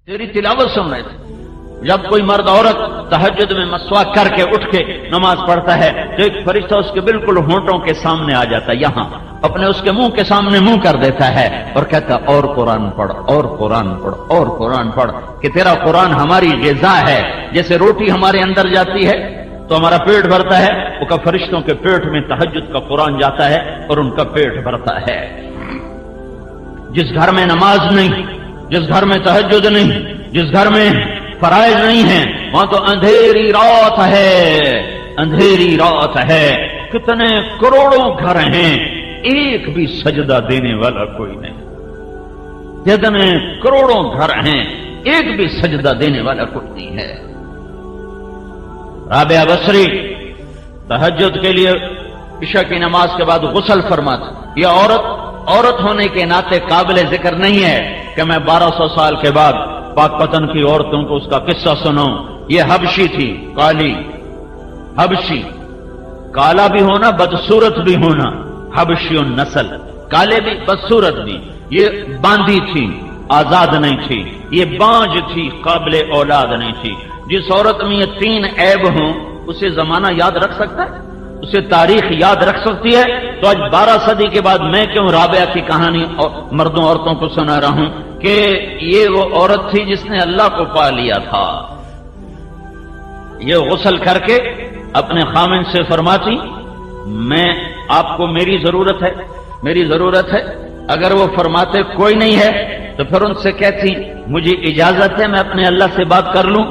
تیری تلاوت سن رہے تھے. جب کوئی مرد عورت تہجد میں مسواک کر کے اٹھ کے نماز پڑھتا ہے تو ایک فرشتہ اس کے بالکل ہونٹوں کے سامنے آ جاتا ہے, یہاں اپنے اس کے منہ کے سامنے منہ کر دیتا ہے اور کہتا ہے اور قرآن پڑھ, اور قرآن پڑھ, اور قرآن پڑھ, کہ تیرا قرآن ہماری غذا ہے. جیسے روٹی ہمارے اندر جاتی ہے تو ہمارا پیٹ بھرتا ہے, وہ کا فرشتوں کے پیٹ میں تہجد کا قرآن جاتا ہے اور ان کا پیٹ بھرتا ہے. جس گھر میں نماز نہیں, جس گھر میں تہجد نہیں, جس گھر میں فرائض نہیں ہیں, وہاں تو اندھیری رات ہے, اندھیری رات ہے. کتنے کروڑوں گھر ہیں, ایک بھی سجدہ دینے والا کوئی نہیں. کتنے کروڑوں گھر ہیں, ایک بھی سجدہ دینے والا کوئی نہیں ہے. رابعہ بصری تہجد کے لیے عشاء کی نماز کے بعد غسل فرماتا. یہ عورت ہونے کے ناطے قابل ذکر نہیں ہے کہ میں 1200 سال کے بعد پاک پتن کی عورتوں کو اس کا قصہ سنوں. یہ حبشی تھی, کالی حبشی, کالا بھی ہونا بدصورت بھی ہونا, حبشی النسل, کالے بھی بدصورت بھی. یہ باندھی تھی, آزاد نہیں تھی, یہ بانج تھی, قابل اولاد نہیں تھی. جس عورت میں یہ 3 عیب ہوں اسے زمانہ یاد رکھ سکتا ہے, اسے تاریخ یاد رکھ سکتی ہے. تو آج 12 صدی کے بعد میں کیوں رابعہ کی کہانی مردوں عورتوں کو سنا رہا ہوں کہ یہ وہ عورت تھی جس نے اللہ کو پا لیا تھا. یہ غسل کر کے اپنے خامن سے فرماتی میں آپ کو میری ضرورت ہے, میری ضرورت ہے. اگر وہ فرماتے کوئی نہیں ہے تو پھر ان سے کہتی مجھے اجازت ہے میں اپنے اللہ سے بات کر لوں.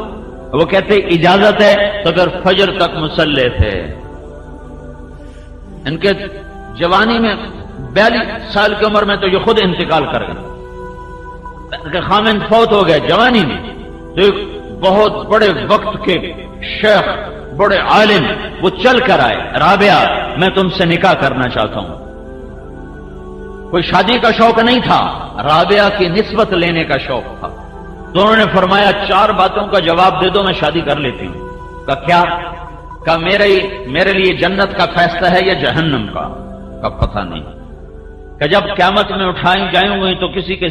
وہ کہتے اجازت ہے تو پھر فجر تک مصلی تھے. ان کے جوانی میں 42 سال کی عمر میں تو یہ خود انتقال کر گئے. خامن فوت ہو گئے جوانی میں. تو ایک بہت بڑے وقت کے شیخ, بڑے عالم, وہ چل کر آئے, رابعہ میں تم سے نکاح کرنا چاہتا ہوں. کوئی شادی کا شوق نہیں تھا, رابعہ کی نسبت لینے کا شوق تھا. تو انہوں نے فرمایا 4 باتوں کا جواب دے دو میں شادی کر لیتی ہوں. کہا کیا؟ کہا میرے لیے جنت کا فیصلہ ہے یا جہنم کا؟ پتہ نہیں. کہ جب قیامت میں اٹھائیں جائیں گے تو کسی کے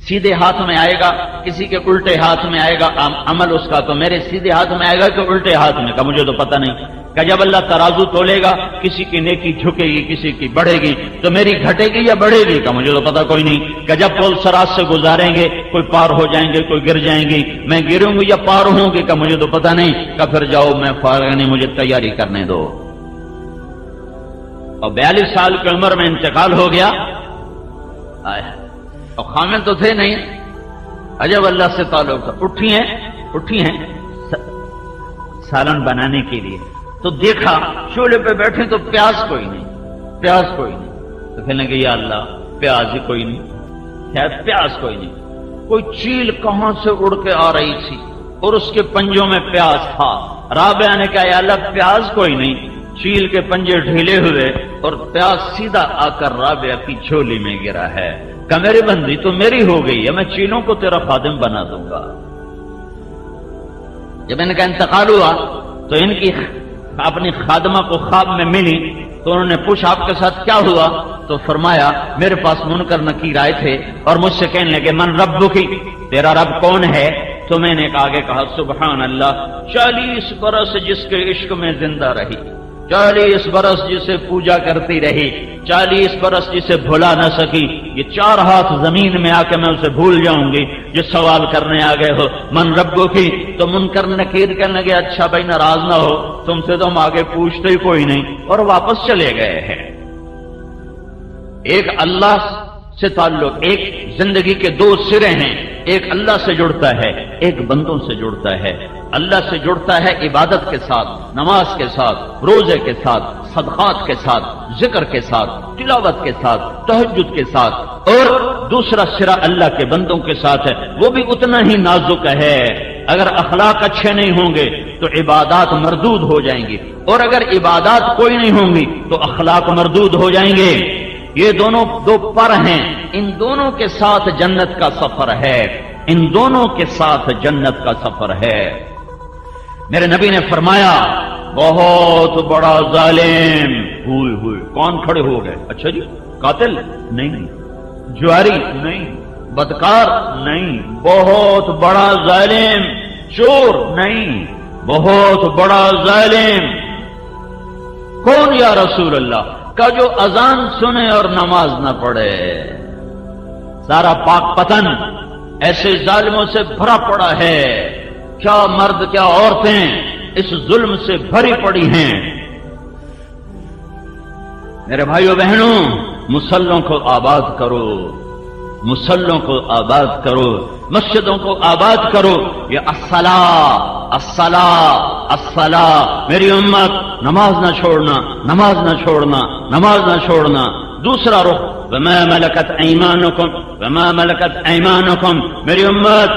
سیدھے ہاتھ میں آئے گا, کسی کے الٹے ہاتھ میں آئے گا عمل اس کا, تو میرے سیدھے ہاتھ میں آئے گا کہ الٹے ہاتھ میں؟ کہ مجھے تو پتہ نہیں. کہ جب اللہ ترازو تولے گا کسی کی نیکی جھکے گی کسی کی بڑھے گی, تو میری گھٹے گی یا بڑھے گی؟ کہ مجھے تو پتہ کوئی نہیں. کہ جب پول سراج سے گزاریں گے کوئی پار ہو جائیں گے کوئی گر جائیں گی, میں گروں گی یا پار ہوں گی؟ کہ مجھے تو پتہ نہیں. کہ پھر جاؤ میں فارغ نہیں, مجھے تیاری کرنے دو. اور 42 سال کی عمر میں انتقال ہو گیا. اور خامن تو تھے نہیں, عجب اللہ سے تعلق تھا. اٹھی ہیں سالن بنانے کے لیے, تو دیکھا چولہے پہ بیٹھے تو پیاز کوئی نہیں. تو کہنے لگے یا اللہ پیاز ہی کوئی نہیں, شاید پیاز کوئی نہیں. کوئی چیل کہاں سے اڑ کے آ رہی تھی اور اس کے پنجوں میں پیاز تھا. رابعہ نے کہا یا اللہ پیاز کوئی نہیں. چیل کے پنجے ڈھیلے ہوئے اور پیاز سیدھا آ کر رابعہ کی جھولی میں گرا ہے. کہ میری بندی تو میری ہو گئی ہے, میں چیلوں کو تیرا خادم بنا دوں گا. جب ان کا انتقال ہوا تو ان کی اپنی خادمہ کو خواب میں ملی, تو انہوں نے پوچھا آپ کے ساتھ کیا ہوا؟ تو فرمایا میرے پاس منکر نکیر آئے تھے اور مجھ سے کہنے لگے من ربکی, تیرا رب کون ہے؟ تو میں نے آگے کہا سبحان اللہ, 40 برس جس کے عشق میں زندہ رہی, 40 برس جسے پوجا کرتی رہی, 40 برس جسے بھلا نہ سکی, یہ 4 ہاتھ زمین میں آ کے میں اسے بھول جاؤں گی. جس سوال کرنے آ گئے ہو من ربو کی, تو منکر نکیر کہنے لگے اچھا بھائی ناراض نہ ہو, تم سے تو ہم آگے پوچھتے ہی کوئی نہیں, اور واپس چلے گئے ہیں. ایک اللہ سے تعلق, ایک زندگی کے 2 سرے ہیں. ایک اللہ سے جڑتا ہے, ایک بندوں سے جڑتا ہے. اللہ سے جڑتا ہے عبادت کے ساتھ, نماز کے ساتھ, روزے کے ساتھ, صدقات کے ساتھ, ذکر کے ساتھ, تلاوت کے ساتھ, تہجد کے ساتھ. اور دوسرا سرا اللہ کے بندوں کے ساتھ ہے, وہ بھی اتنا ہی نازک ہے. اگر اخلاق اچھے نہیں ہوں گے تو عبادات مردود ہو جائیں گی, اور اگر عبادات کوئی نہیں ہوں گی تو اخلاق مردود ہو جائیں گے. یہ دونوں 2 پر ہیں, ان دونوں کے ساتھ جنت کا سفر ہے, ان دونوں کے ساتھ جنت کا سفر ہے. میرے نبی نے فرمایا بہت بڑا ظالم ہوئے. کون کھڑے ہو گئے؟ اچھا جی قاتل نہیں, جواری نہیں, بدکار نہیں، بہت بڑا ظالم، چور نہیں، بہت بڑا ظالم۔ کون یا رسول اللہ؟ کا جو اذان سنے اور نماز نہ پڑھے۔ سارا پاک پتن ایسے ظالموں سے بھرا پڑا ہے، کیا مرد کیا عورتیں اس ظلم سے بھری پڑی ہیں۔ میرے بھائیو بہنوں، مصلوں کو آباد کرو، مصلوں کو آباد کرو، مسجدوں کو آباد کرو۔ یہ الصلاۃ الصلاۃ الصلاۃ، میری امت نماز نہ چھوڑنا، نماز نہ چھوڑنا، نماز نہ چھوڑنا۔ دوسرا رخ وما ملکت ایمانکم، وما ملکت ایمانکم، میری امت